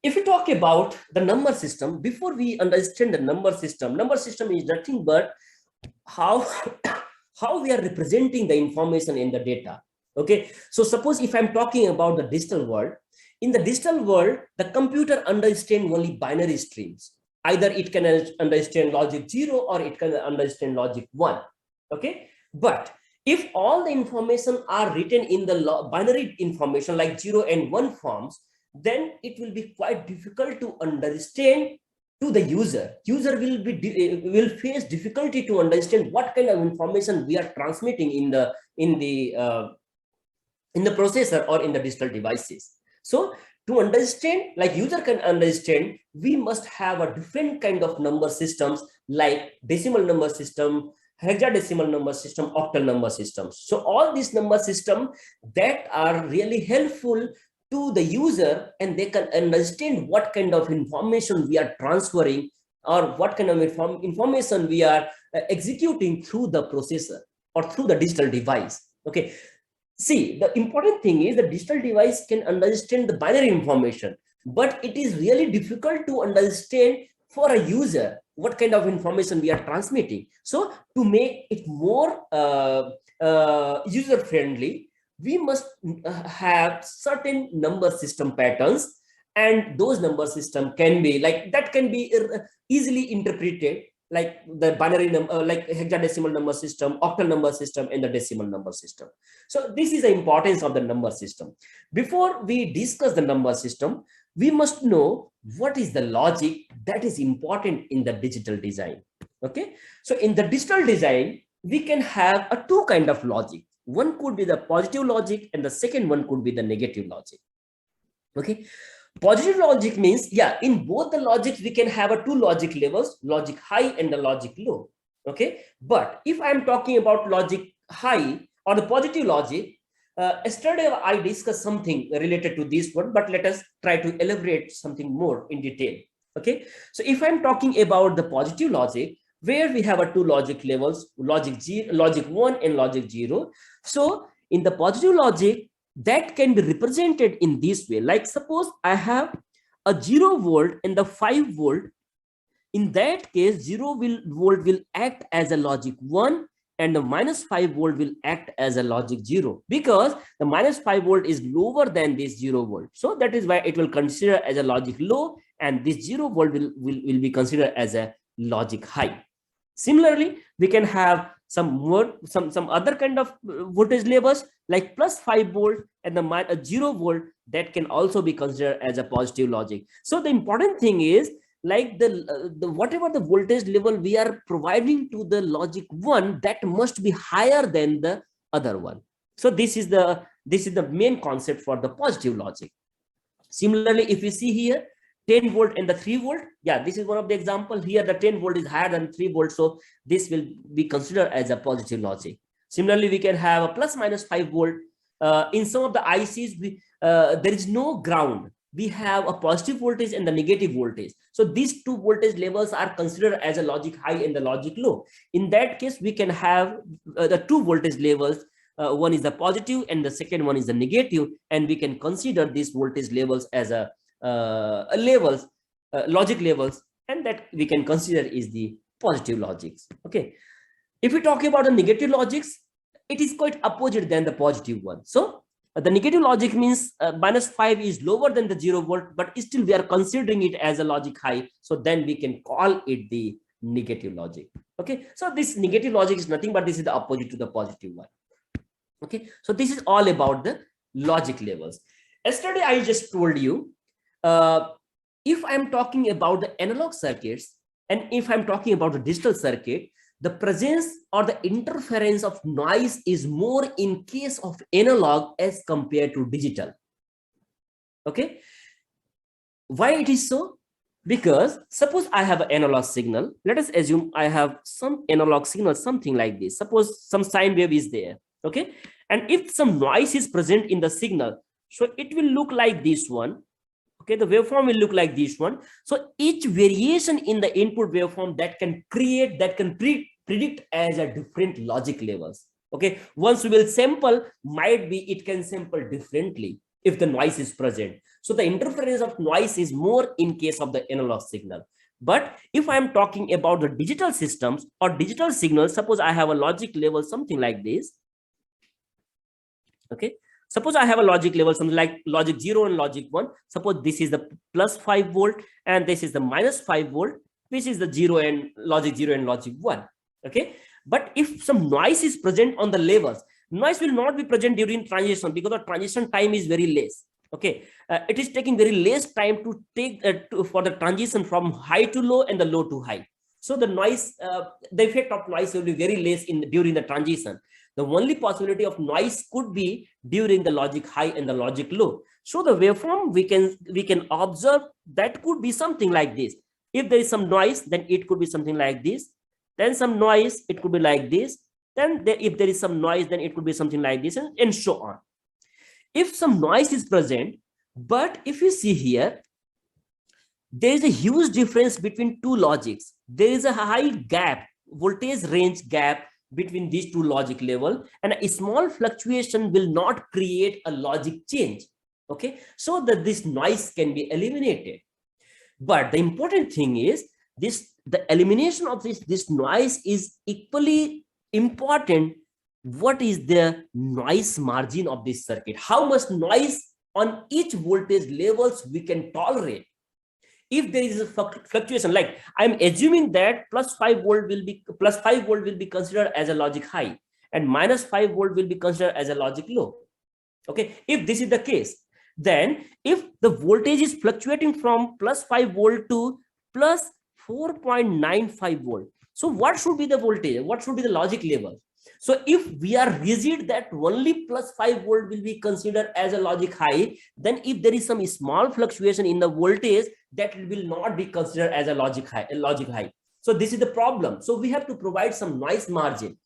If we talk about the number system, before we understand the number system is nothing but how how we are representing the information in the data. Okay, so suppose if I'm talking about the digital world, in the digital world, the computer understands only binary streams. Either it can understand logic 0 or it can understand logic 1. Okay, but if all the information are written in the binary information like 0 and 1 forms, then it will be quite difficult to understand to the user. User will face difficulty to understand what kind of information we are transmitting in the processor or in the digital devices. So to understand, like user can understand, we must have a different kind of number systems like decimal number system, hexadecimal number system, octal number systems. So all these number systems that are really helpful to the user, and they can understand what kind of information we are transferring or what kind of information we are executing through the processor or through the digital device. Okay, see, the important thing is the digital device can understand the binary information, but it is really difficult to understand for a user what kind of information we are transmitting. So to make it more user friendly, we must have certain number system patterns, and those number system can be like that can be easily interpreted like the binary number, like hexadecimal number system, octal number system, and the decimal number system. So this is the importance of the number system. Before we discuss the number system, we must know what is the logic that is important in the digital design. Okay, so in the digital design, we can have a two kind of logic. One could be the positive logic and the second one could be the negative logic. Okay, positive logic means, yeah, in both the logics we can have a two logic levels, logic high and the logic low. Okay, but if I'm talking about logic high or the positive logic, yesterday I discussed something related to this one, but let us try to elaborate something more in detail. Okay, so if I'm talking about the positive logic, where we have a two logic levels, logic 1 and logic 0. So in the positive logic, that can be represented in this way. Like suppose I have a 0 volt and the 5 volt. In that case, 0 volt will act as a logic 1 and the minus 5 volt will act as a logic 0, because the minus 5 volt is lower than this 0 volt. So that is why it will consider as a logic low, and this 0 volt will be considered as a logic high. Similarly, we can have some other kind of voltage levels like plus 5 volt and the 0 volt, that can also be considered as a positive logic. So the important thing is, like the whatever the voltage level we are providing to the logic 1, that must be higher than the other one. So this is the main concept for the positive logic. Similarly, if you see here 10 volt and the 3 volt, yeah, this is one of the example here. The 10 volt is higher than 3 volt, so this will be considered as a positive logic. Similarly, we can have a plus minus 5 volt. In some of the ICs, there is no ground. We have a positive voltage and the negative voltage. So these two voltage levels are considered as a logic high and the logic low. In that case, we can have the two voltage levels. One is the positive and the second one is the negative, and we can consider these voltage levels as a logic levels, and that we can consider is the positive logics. Okay, if we talk about the negative logics, it is quite opposite than the positive one. So the negative logic means minus 5 is lower than the 0 volt, but still we are considering it as a logic high, so then we can call it the negative logic. Okay, so this negative logic is nothing but this is the opposite to the positive one. Okay, so this is all about the logic levels. Yesterday I just told you, if I'm talking about the analog circuits and if I'm talking about the digital circuit, the presence or the interference of noise is more in case of analog as compared to digital. Okay, why it is so? Because suppose I have an analog signal. Let us assume I have some analog signal, something like this. Suppose some sine wave is there. Okay, and if some noise is present in the signal, so it will look like this one. Okay, the waveform will look like this one. So each variation in the input waveform that can predict as a different logic levels. Okay, once we will sample, might be it can sample differently. if the noise is present. So the interference of noise is more in case of the analog signal. But if I'm talking about the digital systems or digital signals, suppose I have a logic level, something like this. Okay. Suppose I have a logic level, something like logic 0 and logic 1. Suppose this is the plus 5 volt and this is the minus 5 volt, which is the 0 and logic 0 and logic 1. Okay. But if some noise is present on the levels, noise will not be present during transition because the transition time is very less. Okay. It is taking very less time to take for the transition from high to low and the low to high. So the noise, the effect of noise will be very less during the transition. The only possibility of noise could be during the logic high and the logic low. So the waveform we can observe that could be something like this. If there is some noise, then it could be something like this. Then some noise, it could be like this. Then if there is some noise, then it could be something like this, and so on. If some noise is present, but if you see here, there is a huge difference between two logics. There is a high gap, voltage range gap between these two logic level, and a small fluctuation will not create a logic change. Okay, so that this noise can be eliminated. But the important thing is the elimination of this noise is equally important. What is the noise margin of this circuit? How much noise on each voltage levels we can tolerate? If there is a fluctuation, like I'm assuming that plus 5 volt will be considered as a logic high and minus 5 volt will be considered as a logic low. Okay, if this is the case, then if the voltage is fluctuating from plus 5 volt to plus 4.95 volt, so what should be the voltage? What should be the logic level? So if we are rigid that only plus 5 volt will be considered as a logic high, then if there is some small fluctuation in the voltage, that will not be considered as a logic high. So this is the problem. So we have to provide some noise margin,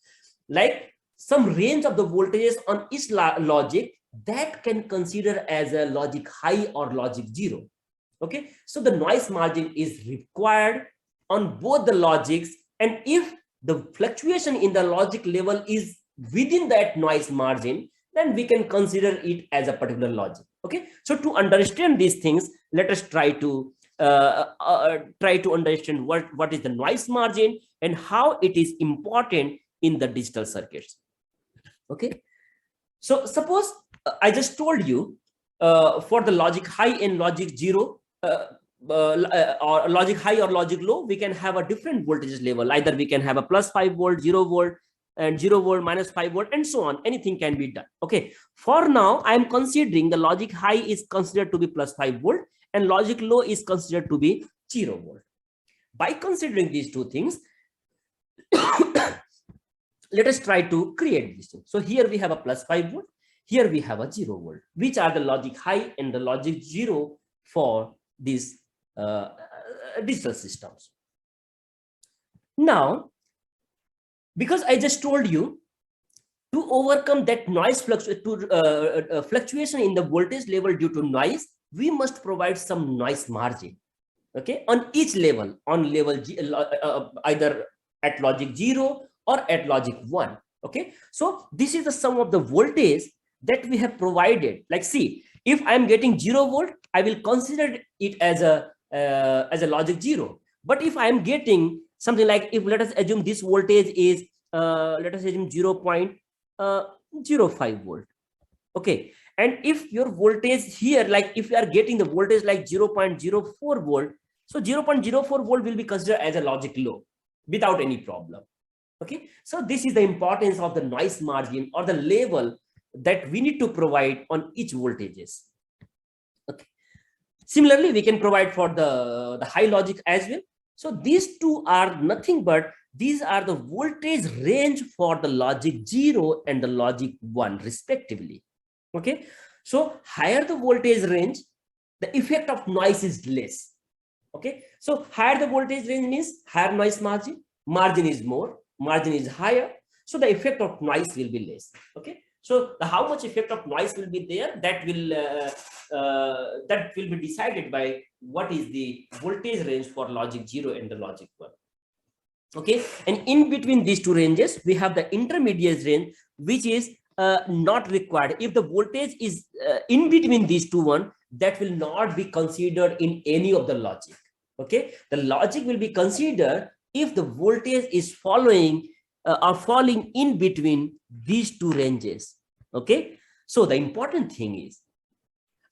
like some range of the voltages on each logic that can consider as a logic high or logic 0. Okay, so the noise margin is required on both the logics, and if the fluctuation in the logic level is within that noise margin, then we can consider it as a particular logic. Okay, so to understand these things, let us try to understand what is the noise margin and how it is important in the digital circuits. Okay, so suppose I just told you for the logic high and logic 0 or logic high or logic low, we can have a different voltage level. Either we can have a plus 5 volt, 0 volt, and 0 volt, minus 5 volt, and so on. Anything can be done. Okay, for now I am considering the logic high is considered to be plus 5 volt and logic low is considered to be 0 volt. By considering these two things, let us try to create this thing. So here we have a plus 5 volt, here we have a 0 volt, which are the logic high and the logic 0 for these digital systems. Now, because I just told you, to overcome that noise fluctuation in the voltage level due to noise, we must provide some noise margin. Okay, on each level, on level either at logic 0 or at logic 1. Okay, so this is the sum of the voltage that we have provided. Like, see, if I'm getting 0 volt, I will consider it as a logic 0. But if I'm getting something like, if let us assume this voltage is let us assume 0.05 volt. Okay, and if your voltage here, like if you are getting the voltage like 0.04 volt, so 0.04 volt will be considered as a logic low without any problem. Okay, so this is the importance of the noise margin or the level that we need to provide on each voltages. Okay, similarly we can provide for the high logic as well. So these two are nothing but these are the voltage range for the logic 0 and the logic 1 respectively. Okay, so higher the voltage range, the effect of noise is less. Okay, so higher the voltage range means higher noise margin, margin is more, margin is higher, so the effect of noise will be less. Okay, so how much effect of noise will be there, that will be decided by what is the voltage range for logic 0 and the logic 1. Okay, and in between these two ranges we have the intermediate range, which is not required. If the voltage is in between these two one, that will not be considered in any of the logic. Okay, the logic will be considered if the voltage is following or falling in between these two ranges. Okay, so the important thing is,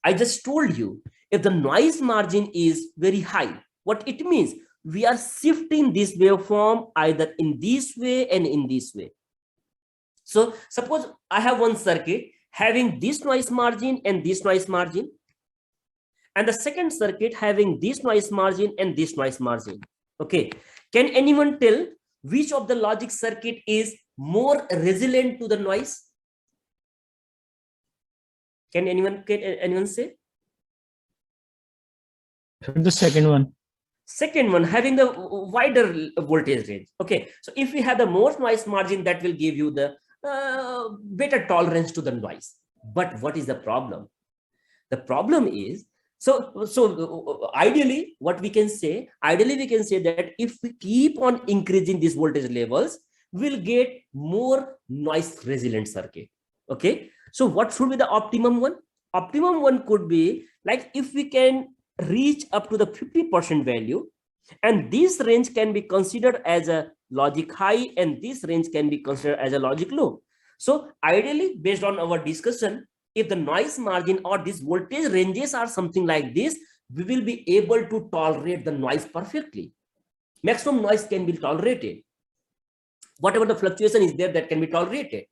I just told you, if the noise margin is very high, what it means, we are shifting this waveform either in this way and in this way. So suppose I have one circuit having this noise margin and this noise margin, and the second circuit having this noise margin and this noise margin. Okay, can anyone tell which of the logic circuit is more resilient to the noise? Can anyone say? The second one. Second one, having the wider voltage range. Okay, so if we have the more noise margin, that will give you the better tolerance to the noise. But what is the problem? The problem is, so ideally, what we can say, we can say that if we keep on increasing these voltage levels, we'll get more noise resilient circuit. Okay, so what should be the optimum one? Optimum one could be like if we can reach up to the 50% value, and this range can be considered as a logic high, and this range can be considered as a logic low. So ideally, based on our discussion, if the noise margin or these voltage ranges are something like this, we will be able to tolerate the noise perfectly. Maximum noise can be tolerated. Whatever the fluctuation is there, that can be tolerated.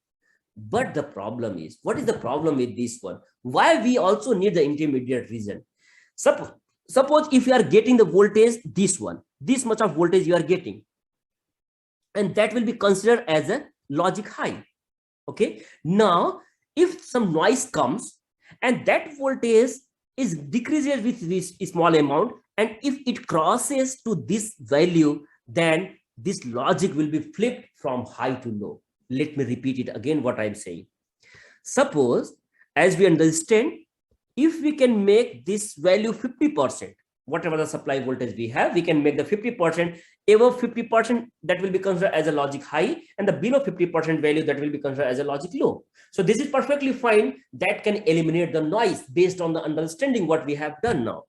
But the problem is, what is the problem with this one? Why we also need the intermediate region? Suppose if you are getting the voltage, this much of voltage you are getting, and that will be considered as a logic high. Okay, now if some noise comes and that voltage is decreases with this small amount, and if it crosses to this value, then this logic will be flipped from high to low. Let me repeat it again, what I'm saying. Suppose, as we understand, if we can make this value 50%, whatever the supply voltage we have, we can make the 50%, above 50%, that will be considered as a logic high, and the below 50% value, that will be considered as a logic low. So this is perfectly fine. That can eliminate the noise based on the understanding what we have done now.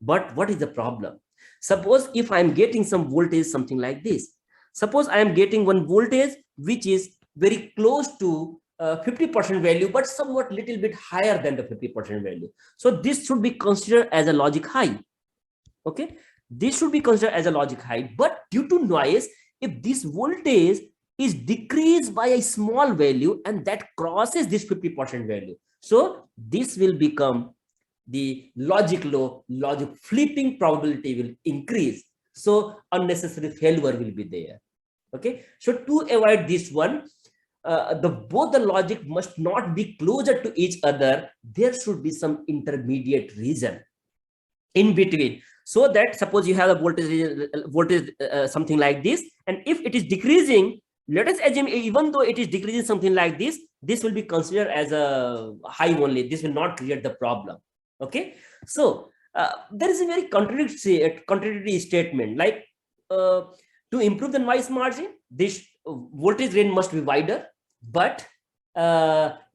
But what is the problem? Suppose if I'm getting some voltage, something like this. Suppose I am getting one voltage which is very close to 50% value, but somewhat little bit higher than the 50% value. So this should be considered as a logic high. Okay, this should be considered as a logic high. But due to noise, if this voltage is decreased by a small value and that crosses this 50% value, so this will become the logic low. Logic flipping probability will increase. So unnecessary failure will be there. Okay, so to avoid this one, both the logic must not be closer to each other. There should be some intermediate region in between, so that suppose you have a voltage something like this, and if it is decreasing, let us assume even though it is decreasing something like this, this will be considered as a high only. This will not create the problem. Okay, so there is a very contradictory statement, like to improve the noise margin, this voltage range must be wider, but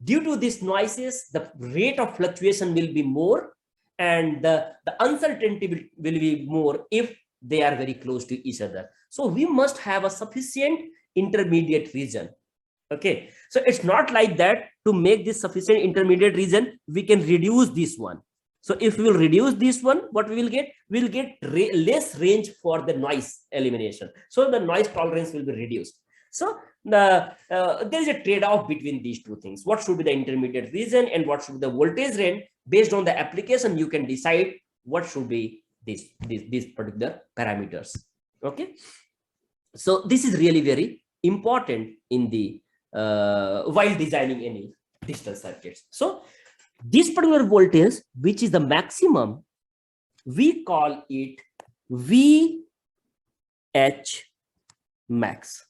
due to these noises, the rate of fluctuation will be more, and the uncertainty will be more if they are very close to each other. So we must have a sufficient intermediate region. Okay, so it's not like that. To make this sufficient intermediate region, we can reduce this one. So if we will reduce this one, what we will get? We'll get less range for the noise elimination. So the noise tolerance will be reduced. So there is a trade-off between these two things. What should be the intermediate region and what should be the voltage range? Based on the application, you can decide what should be these particular parameters. Okay. So this is really very important in the while designing any digital circuits. So this particular voltage, which is the maximum, we call it VH max.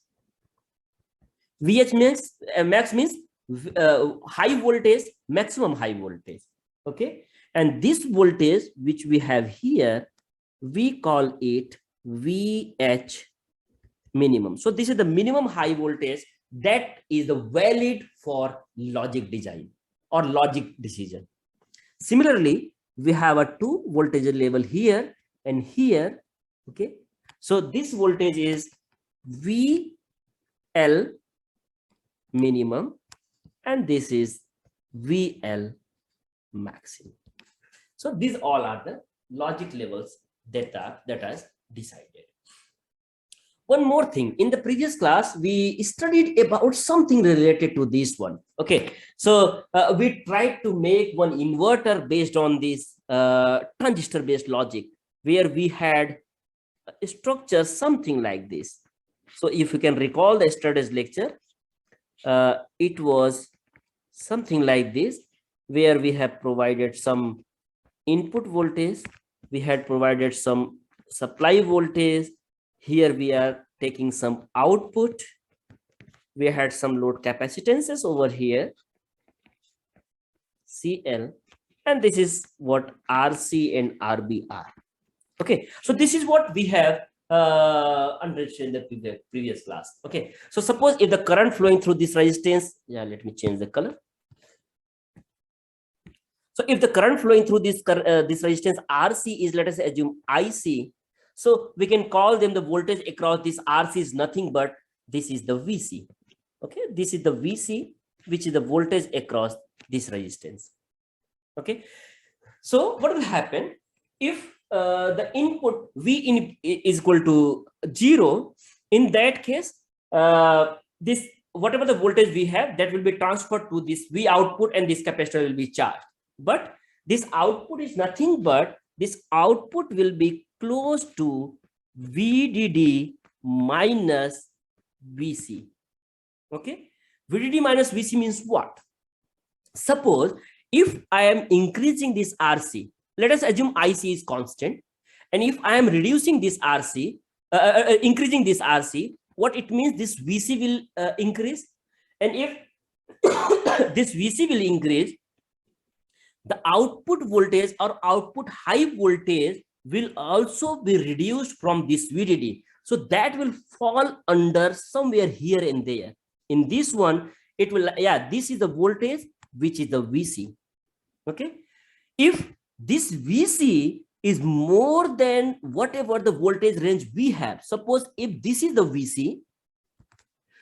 VH max means high voltage, maximum high voltage. Okay, and this voltage which we have here, we call it VH minimum. So this is the minimum high voltage that is the valid for logic design or logic decision. Similarly, we have a 2 voltage level here and here. Okay, so this voltage is VL minimum and this is VL maximum. So these all are the logic levels that are decided. One more thing, in the previous class we studied about something related to this one. Okay, so we tried to make one inverter based on this transistor based logic, where we had a structure something like this. So if you can recall the yesterday's lecture, it was something like this, where we have provided some input voltage, we had provided some supply voltage, here we are taking some output, we had some load capacitances over here, CL, and this is what RC and RB are. Okay, so this is what we have understood in the previous class. Okay, so suppose if the current flowing through this resistance, let me change the color. So if the current flowing through this resistance RC is, let us assume IC, so we can call them the voltage across this RC is nothing but this is the VC. Okay, this is the VC, which is the voltage across this resistance. Okay, so what will happen if the input V in is equal to 0? In that case, this whatever the voltage we have, that will be transferred to this V output and this capacitor will be charged. But this output is nothing but this output will be close to VDD minus VC. Okay, VDD minus VC means what? Suppose if I am increasing this RC, let us assume IC is constant, and if I am reducing this RC, increasing this RC, what it means, this VC will increase, and if this VC will increase, the output voltage or output high voltage will also be reduced from this VDD. So that will fall under somewhere here and there. In this one, it will, this is the voltage, which is the VC. Okay. If this VC is more than whatever the voltage range we have, suppose if this is the VC,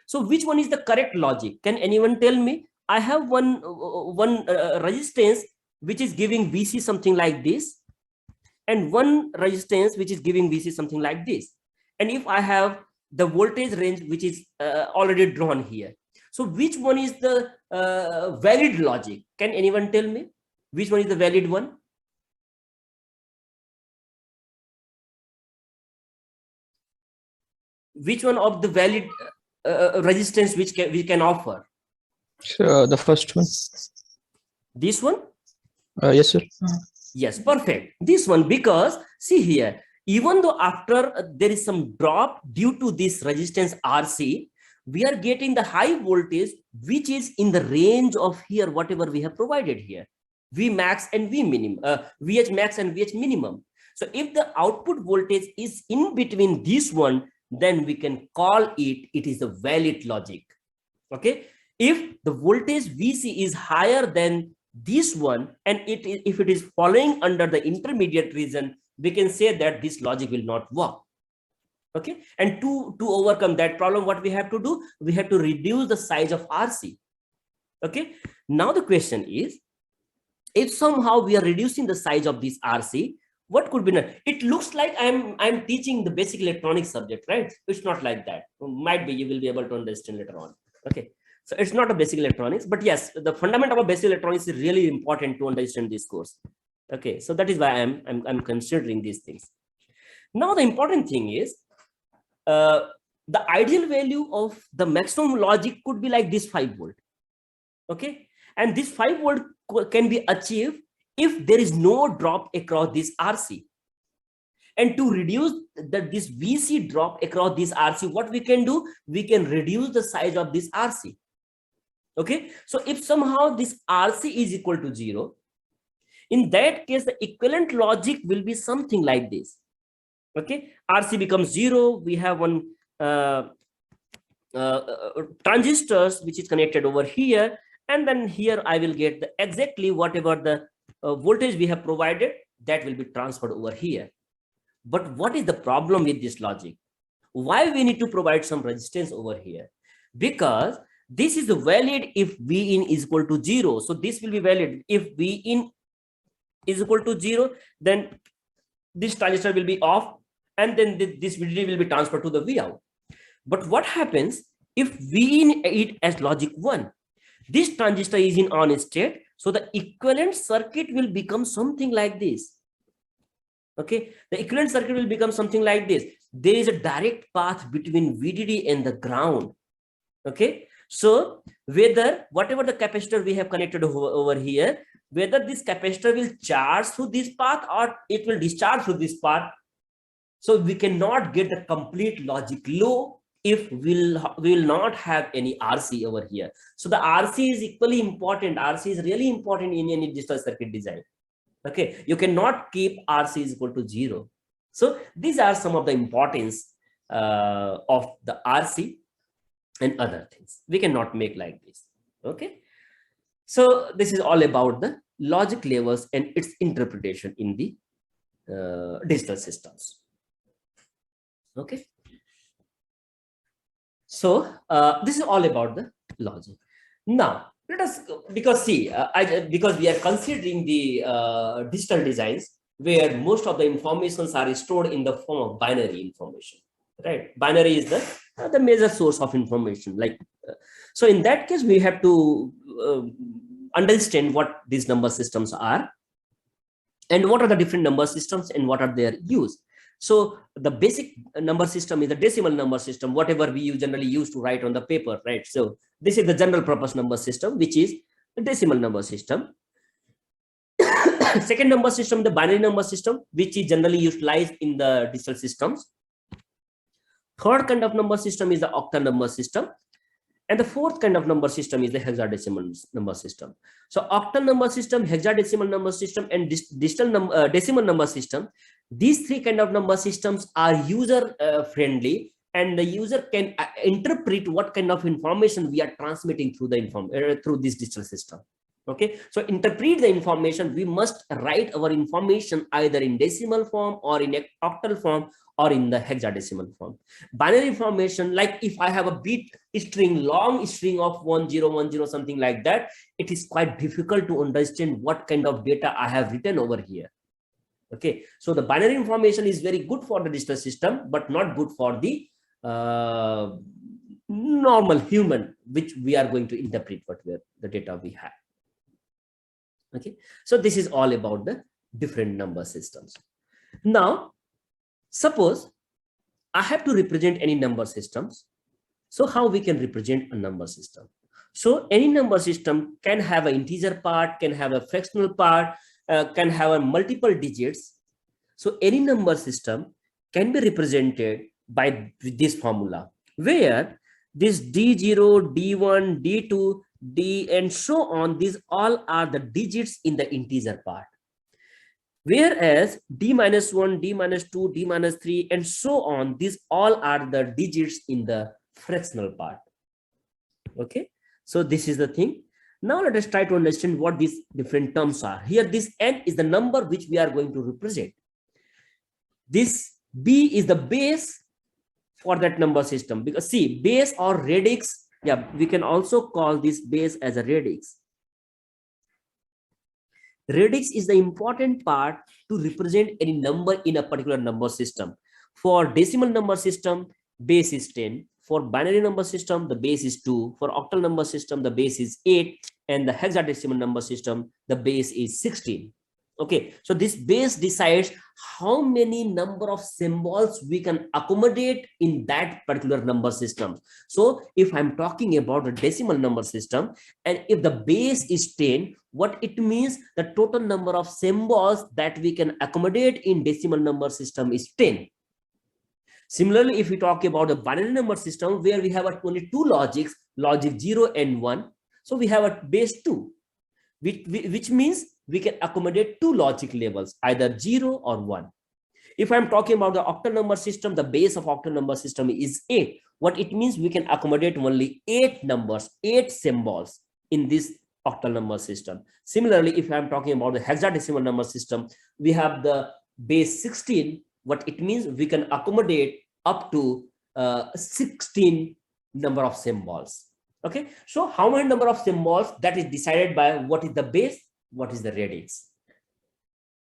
so which one is the correct logic? Can anyone tell me? I have one resistance which is giving VC something like this, and one resistance which is giving VC something like this. And if I have the voltage range which is already drawn here, so which one is the valid logic? Can anyone tell me which one is the valid one? Which one of the valid resistance we can offer? Sure, the first one. This one? Yes, sir. Yes, perfect. This one, because see here, even though after there is some drop due to this resistance RC, we are getting the high voltage which is in the range of here whatever we have provided here, V max and V minimum, VH max and VH minimum. So if the output voltage is in between this one, then we can call it is a valid logic. Okay, if the voltage VC is higher than this one, and if it is falling under the intermediate region, we can say that this logic will not work. Okay, and to overcome that problem, what we have to do, we have to reduce the size of RC. Okay, now the question is, if somehow we are reducing the size of this RC, what could be? It looks like I'm teaching the basic electronics subject, right? It's not like that. Might be, you will be able to understand later on. Okay, so it's not a basic electronics, but yes, the fundamental of basic electronics is really important to understand this course. Okay, so that is why I'm considering these things. Now the important thing is, the ideal value of the maximum logic could be like this 5 volt. Okay, and this 5 volt can be achieved if there is no drop across this RC. And to reduce this VC drop across this RC, what we can do, we can reduce the size of this RC. Okay, so if somehow this RC is equal to 0, in that case the equivalent logic will be something like this. Okay, RC becomes 0, we have one transistors which is connected over here, and then here I will get the exactly whatever the voltage we have provided, that will be transferred over here. But what is the problem with this logic? Why we need to provide some resistance over here? Because this is valid if V in is equal to 0. So this will be valid if V in is equal to 0, then this transistor will be off, and then this VDD will be transferred to the V out. But what happens if V in it as logic 1? This transistor is in on state, so the equivalent circuit will become something like this. Okay, the equivalent circuit will become something like this. There is a direct path between VDD and the ground. Okay, so whether whatever the capacitor we have connected over here, whether this capacitor will charge through this path or it will discharge through this path. So we cannot get the complete logic low if we will not have any RC over here. So the RC is equally important. RC is really important in any digital circuit design. Okay, you cannot keep RC is equal to 0. So these are some of the importance of the RC and other things. We cannot make like this. Okay, so this is all about the logic levels and its interpretation in the digital systems. Okay, so this is all about the logic. Now let us, because see, because we are considering the digital designs where most of the informations are stored in the form of binary information, right? Binary is the major source of information. Like so, in that case, we have to understand what these number systems are, and what are the different number systems and what are their use. So the basic number system is the decimal number system, whatever we generally use to write on the paper, right? So this is the general purpose number system, which is the decimal number system. Second number system, the binary number system, which is generally utilized in the digital systems. Third kind of number system is the octal number system. And the fourth kind of number system is the hexadecimal number system. So octal number system, hexadecimal number system, and decimal number system, these three kind of number systems are user friendly, and the user can interpret what kind of information we are transmitting through the through this digital system. Okay, so interpret the information, we must write our information either in decimal form or in octal form or in the hexadecimal form. Binary information, like if I have a bit string, long string of 1010 something like that, it is quite difficult to understand what kind of data I have written over here. Okay, so the binary information is very good for the digital system, but not good for the normal human, which we are going to interpret the data we have. Okay, so this is all about the different number systems. Now, suppose I have to represent any number systems. So how we can represent a number system? So any number system can have an integer part, can have a fractional part, can have a multiple digits. So any number system can be represented by this formula, where this D0, D1, D2, D and so on, these all are the digits in the integer part. Whereas D-1, D-2, D-3 and so on, these all are the digits in the fractional part. Okay, so this is the thing. Now let us try to understand what these different terms are. Here this n is the number which we are going to represent. This b is the base for that number system, because see, base or radix, yeah, we can also call this base as a radix. Radix is the important part to represent any number in a particular number system. For decimal number system, base is 10. For binary number system, the base is 2. For octal number system, the base is 8. And the hexadecimal number system, the base is 16. Okay, so this base decides how many number of symbols we can accommodate in that particular number system. So if I'm talking about a decimal number system, and if the base is 10, what it means, the total number of symbols that we can accommodate in decimal number system is 10. Similarly, if we talk about a binary number system where we have only two logics, logic 0 and 1, so we have a base 2, which means we can accommodate two logic levels, either 0 or 1. If I'm talking about the octal number system, the base of octal number system is 8. What it means, we can accommodate only 8 numbers, 8 symbols in this octal number system. Similarly, if I'm talking about the hexadecimal number system, we have the base 16. What it means, we can accommodate up to 16 number of symbols. Okay, so how many number of symbols, that is decided by what is the base, what is the radix.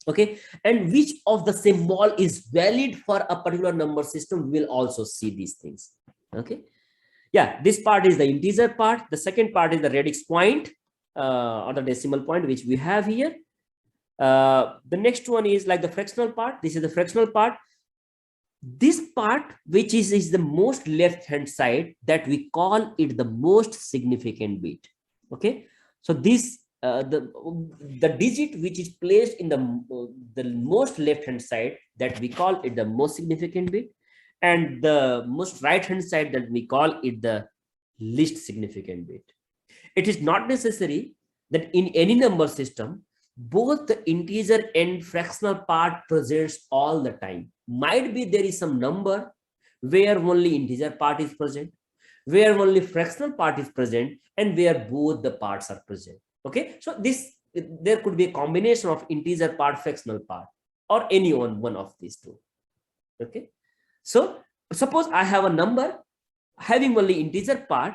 Okay, and which of the symbol is valid for a particular number system, we will also see these things. Okay, yeah, this part is the integer part. The second part is the radix point or the decimal point, which we have here. The next one is like the fractional part. This is the fractional part. This part, which is the most left hand side, that we call it the most significant bit. Okay, so this the digit which is placed in the most left hand side, that we call it the most significant bit, and the most right hand side, that we call it the least significant bit. It is not necessary that in any number system both the integer and fractional part presents all the time. Might be there is some number where only integer part is present, where only fractional part is present, and where both the parts are present. Okay, so there could be a combination of integer part, fractional part, or any one of these two. Okay, so suppose I have a number having only integer part,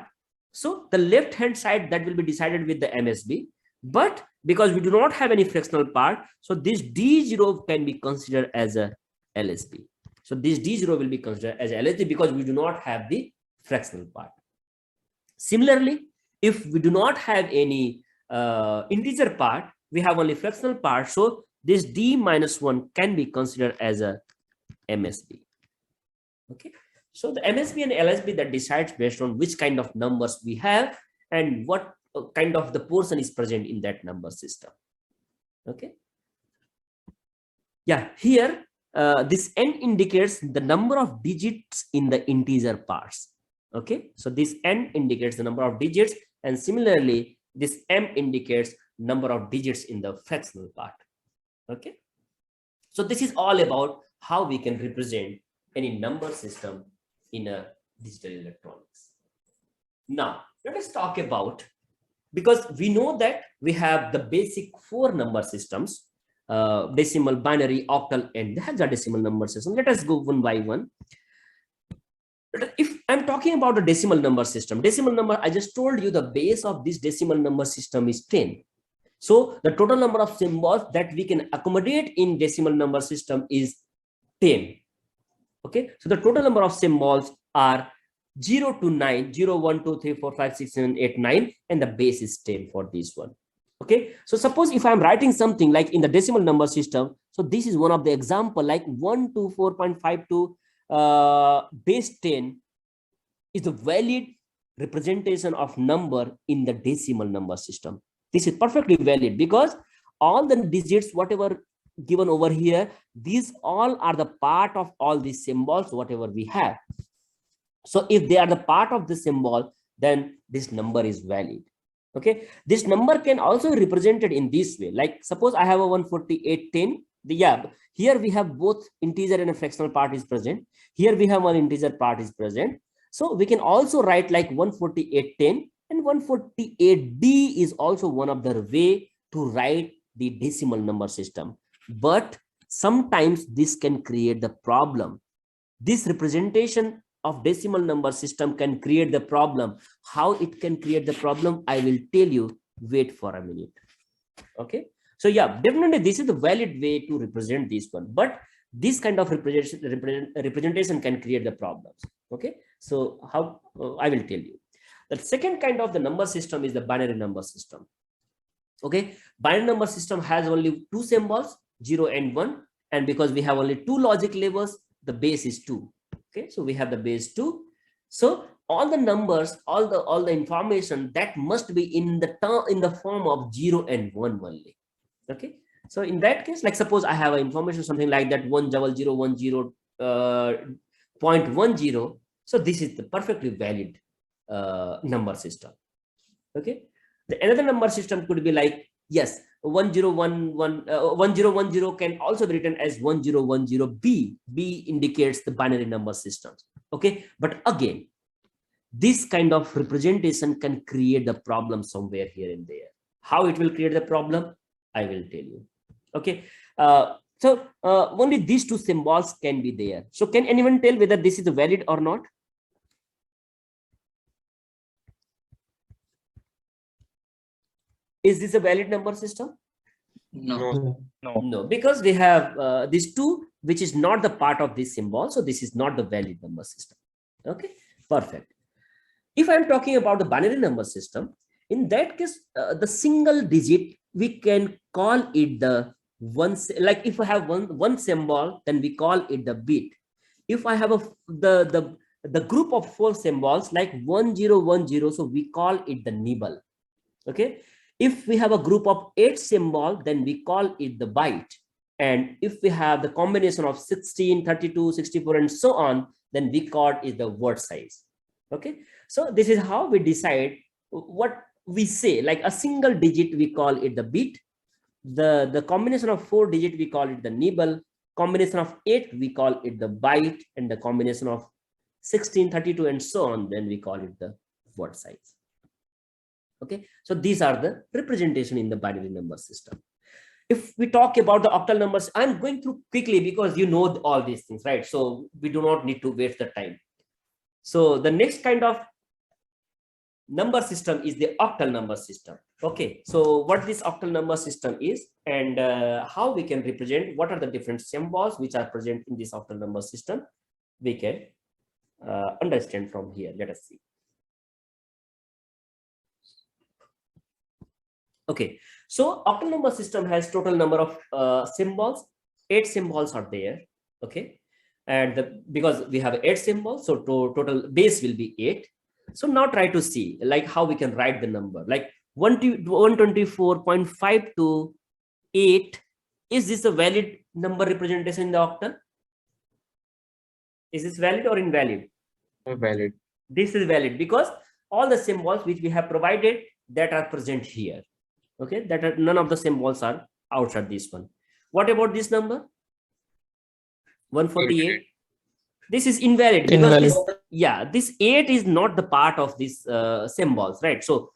so the left hand side, that will be decided with the MSB. But because we do not have any fractional part, so this D0 can be considered as a LSB. So this D0 will be considered as LSB because we do not have the fractional part. Similarly, if we do not have any integer part, we have only fractional part, so this D-1 can be considered as a MSB. Okay, so the MSB and LSB, that decides based on which kind of numbers we have and what kind of the portion is present in that number system. Okay, yeah, here this N indicates the number of digits in the integer parts. Okay, so this N indicates the number of digits, and similarly this M indicates number of digits in the fractional part. Okay, so this is all about how we can represent any number system in a digital electronics. Now let us talk about, because we know that we have the basic 4 number systems, decimal, binary, octal, and the hexadecimal number system. Let us go one by one. If I'm talking about the decimal number system, decimal number, I just told you the base of this decimal number system is 10. So the total number of symbols that we can accommodate in decimal number system is 10. Okay, so the total number of symbols are 0 to 9, 0, 1, 2, 3, 4, 5, 6, 7, 8, 9, and the base is 10 for this one. Okay, so suppose if I'm writing something like in the decimal number system, so this is one of the example, like 124.52 base 10 is the valid representation of number in the decimal number system. This is perfectly valid because all the digits, whatever given over here, these all are the part of all these symbols, whatever we have. So if they are the part of the symbol, then this number is valid. Okay, this number can also be represented in this way. Like suppose I have a 14810. Yeah, here we have both integer and a fractional part is present. Here we have one integer part is present. So we can also write like 14810, and 148D is also one of the way to write the decimal number system. But sometimes this can create the problem. This representation of decimal number system can create the problem. How it can create the problem, I will tell you. Wait for a minute. Okay, so yeah, definitely this is the valid way to represent this one, but this kind of representation can create the problems. Okay, so how I will tell you. The second kind of the number system is the binary number system. Okay, binary number system has only 2 symbols, 0 and 1, and because we have only 2 logic levels, the base is 2. Okay, so we have the base 2. So all the numbers, all the information, that must be in the form of 0 and 1 only. Okay, so in that case, like suppose I have information something like that 10010.10. So this is the perfectly valid number system. Okay, the another number system could be like Yes, 1010 can also be written as 1010b. B indicates the binary number systems. Okay, but again, this kind of representation can create the problem somewhere here and there. How it will create the problem, I will tell you. Okay, only these two symbols can be there. So can anyone tell whether this is valid or not? Is this a valid number system? No, because we have these two, which is not the part of this symbol. So this is not the valid number system. Okay, perfect. If I'm talking about the binary number system, in that case, the single digit, we can call it the one, like if I have one symbol, then we call it the bit. If I have the group of 4 symbols like 1010, so we call it the nibble. Okay, if we have a group of 8 symbols, then we call it the byte. And if we have the combination of 16, 32, 64, and so on, then we call it the word size. Okay, so this is how we decide what we say. Like a single digit, we call it the bit. The combination of 4 digit, we call it the nibble. Combination of 8, we call it the byte. And the combination of 16, 32, and so on, then we call it the word size. Okay, so these are the representation in the binary number system. If we talk about the octal numbers, I'm going through quickly because you know all these things, right? So we do not need to waste the time. So the next kind of number system is the octal number system. Okay, so what this octal number system is, and how we can represent, what are the different symbols which are present in this octal number system, we can understand from here. Let us see. Okay, so octal number system has total number of symbols. 8 symbols are there. Okay, and because we have 8 symbols, so total base will be 8. So now try to see like how we can write the number, like 124.5 to 8. Is this a valid number representation in the octal? Is this valid or invalid? Valid. This is valid because all the symbols which we have provided that are present here. Okay, none of the symbols are outside this one. What about this number? 148. This is invalid because this 8 is not the part of these symbols, right? So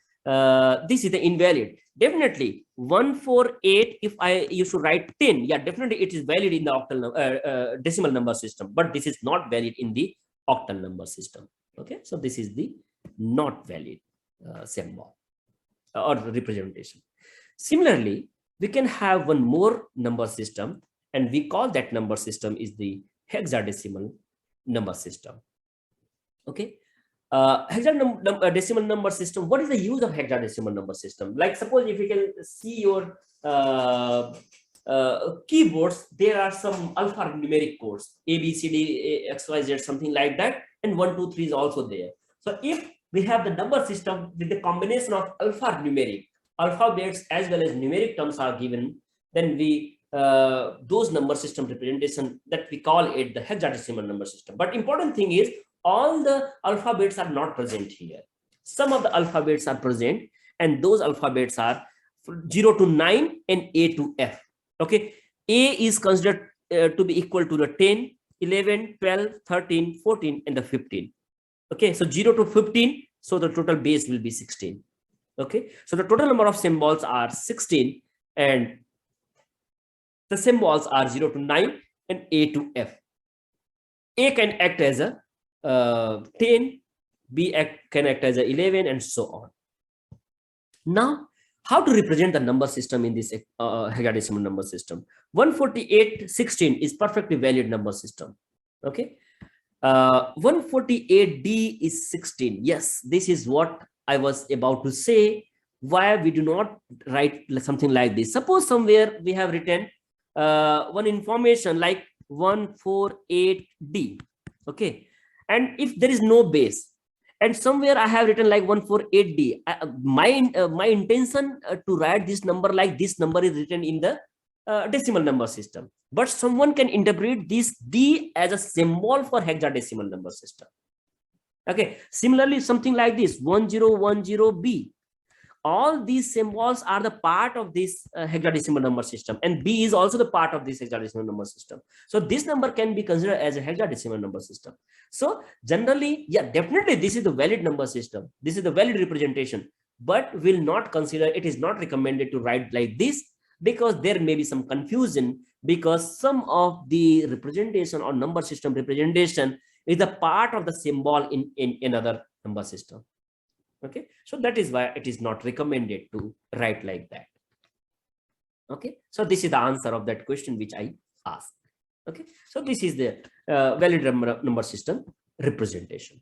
this is the invalid. Definitely 148, if I used to write 10, yeah, definitely it is valid in the octal decimal number system, but this is not valid in the octal number system. Okay, so this is the not valid symbol or representation. Similarly, we can have one more number system, and we call that number system is the hexadecimal number system. Okay, hexadecimal number system. What is the use of hexadecimal number system? Like suppose if you can see your keyboards, there are some alphanumeric codes, A, B, C, D, X, Y, Z, something like that, and 1, 2, 3 is also there. So if we have the number system with the combination of alphanumeric, alphabets as well as numeric terms are given, then we those number system representation, that we call it the hexadecimal number system. But important thing is all the alphabets are not present here. Some of the alphabets are present, and those alphabets are 0 to 9 and A to F. Okay, A is considered to be equal to the 10, 11, 12, 13, 14, and the 15. Okay, so 0 to 15, so the total base will be 16. Okay, so the total number of symbols are 16, and the symbols are 0 to 9 and A to F. A can act as a 10, B can act as a 11, and so on. Now, how to represent the number system in this hexadecimal number system? 148.16 is perfectly valid number system. Okay, 148D is 16. Yes, this is what I was about to say. Why we do not write something like this? Suppose somewhere we have written one information like 148D. Okay, and if there is no base, and somewhere I have written like 148D, my intention to write this number like this number is written in the decimal number system, but someone can interpret this D as a symbol for hexadecimal number system. Okay, similarly something like this 1010B, all these symbols are the part of this hexadecimal number system, and B is also the part of this hexadecimal number system. So this number can be considered as a hexadecimal number system. So generally, yeah, definitely this is the valid number system. This is the valid representation, but will not consider, it is not recommended to write like this, because there may be some confusion, because some of the representation or number system representation is a part of the symbol in another number system. Okay, so that is why it is not recommended to write like that. Okay, so this is the answer of that question which I asked. Okay, so this is the valid number system representation.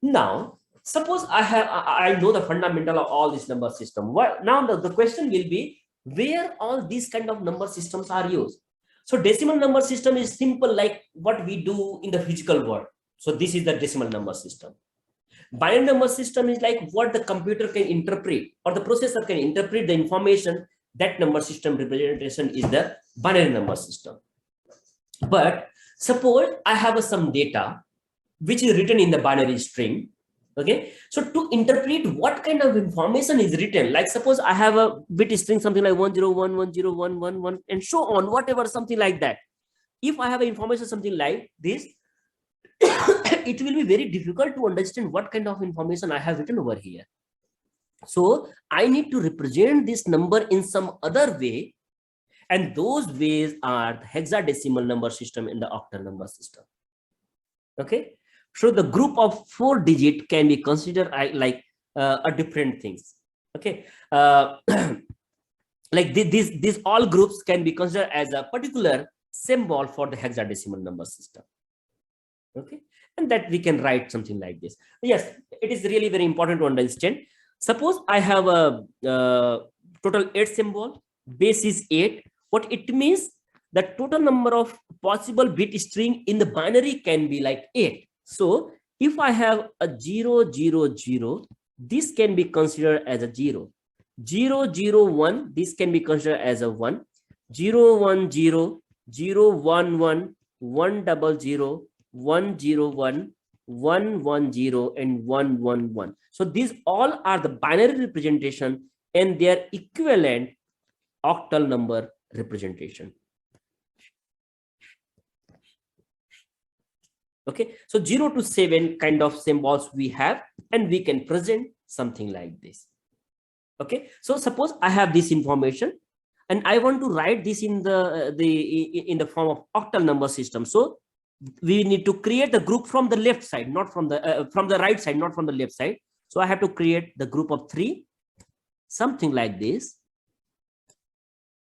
Now suppose I know the fundamental of all this number system. Well, now the question will be where all these kind of number systems are used. So decimal number system is simple, like what we do in the physical world. So this is the decimal number system. Binary number system is like what the computer can interpret, or the processor can interpret the information. That number system representation is the binary number system. But suppose I have some data which is written in the binary string. Okay, so to interpret what kind of information is written, like suppose I have a bit string, something like 101101111 and so on, whatever, something like that. If I have information something like this, it will be very difficult to understand what kind of information I have written over here. So I need to represent this number in some other way, and those ways are the hexadecimal number system and the octal number system. Okay, so the group of 4 digit can be considered like a different things. Okay, like these all groups can be considered as a particular symbol for the hexadecimal number system. Okay, and that we can write something like this. Yes, it is really very important to understand. Suppose I have a total 8 symbol, base is 8. What it means, the total number of possible bit string in the binary can be like 8. So if I have a 0 0 0, this can be considered as a 0. 0 0 1, this can be considered as a 1. 0 1 0, 0 1 1, 1 0 0, 1 0 1, 1 1 0, and 1 1 1. So these all are the binary representation and their equivalent octal number representation. Okay, so 0 to 7 kind of symbols we have, and we can present something like this. Okay, so suppose I have this information and I want to write this in the form of octal number system. So we need to create the group from the left side, not from the right side, not from the left side. So I have to create the group of 3, something like this,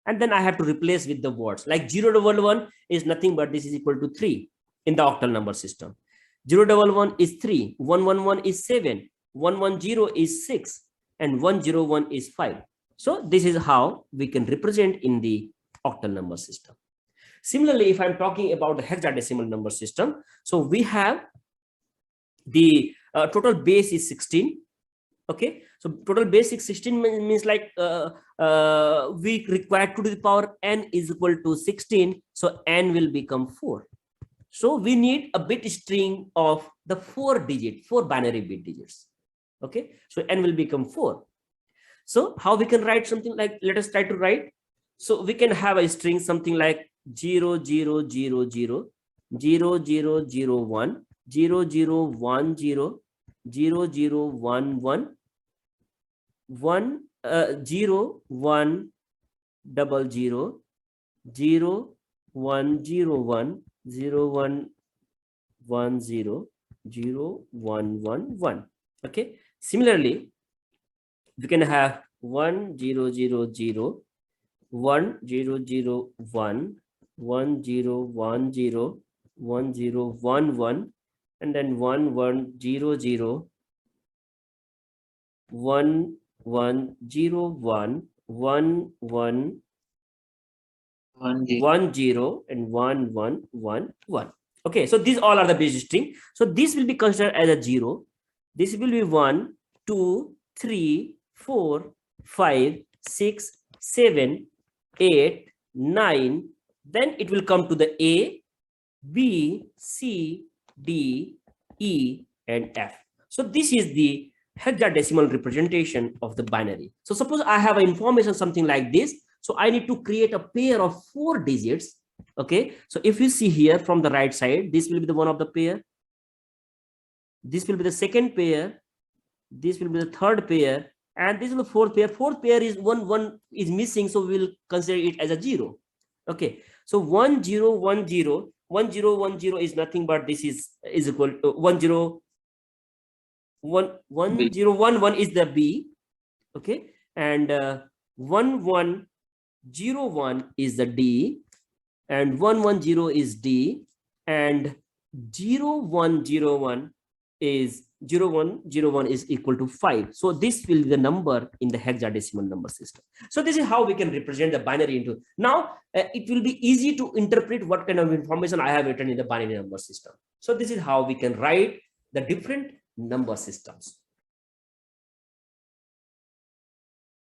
and then I have to replace with the words like 0 1 1 is nothing but this is equal to 3 in the octal number system. 0 1 1 is 3, 1 1 1 is 7, 1 1 0 is 6, and 1 0 1 is 5. So this is how we can represent in the octal number system. Similarly, if I'm talking about the hexadecimal number system, so we have the total base is 16. Okay, so total base is 16 means like we require 2 to the power n is equal to 16. So n will become 4. So we need a bit string of the 4 binary bit digits. Okay, so n will become 4. So how we can write something like, let us try to write. So we can have a string something like 0 0 0 0, 0 0 0 1, 0 0 1 0, 0 0 1 1, 1 0 1 0 0, 0 1 0 1, 0 1 1 0, 0 1 1 1. Okay, similarly we can have 1 0 0 0, 1 0 0 1, 1 0 1 0, 1 0 1 1, and then 1 1 0 0, 1 1 0 1, 1 1 1 0, and 1 1 1 1. Okay, so these all are the base string. So this will be considered as a 0. This will be 1 2 3 4 5 6 7 8 9. Then it will come to the A, B, C, D, E, and F. So this is the hexadecimal representation of the binary. So suppose I have an information something like this. So I need to create a pair of 4 digits. Okay. So if you see here from the right side, this will be the one of the pair. This will be the second pair. This will be the third pair. And this is the fourth pair. Fourth pair is one is missing. So we will consider it as a 0. Okay. So 1 0 1 0 1 0 1 0 is nothing but this is equal to 1 0 1 0 1 1 is the B. Okay. And 1 1 0 1 is the D. And 1 1 0 is D. And 0 1 0 1 is 0 1 0 1 is equal to 5. So this will be the number in the hexadecimal number system. So this is how we can represent the binary into. Now it will be easy to interpret what kind of information I have written in the binary number system. So this is how we can write the different number systems.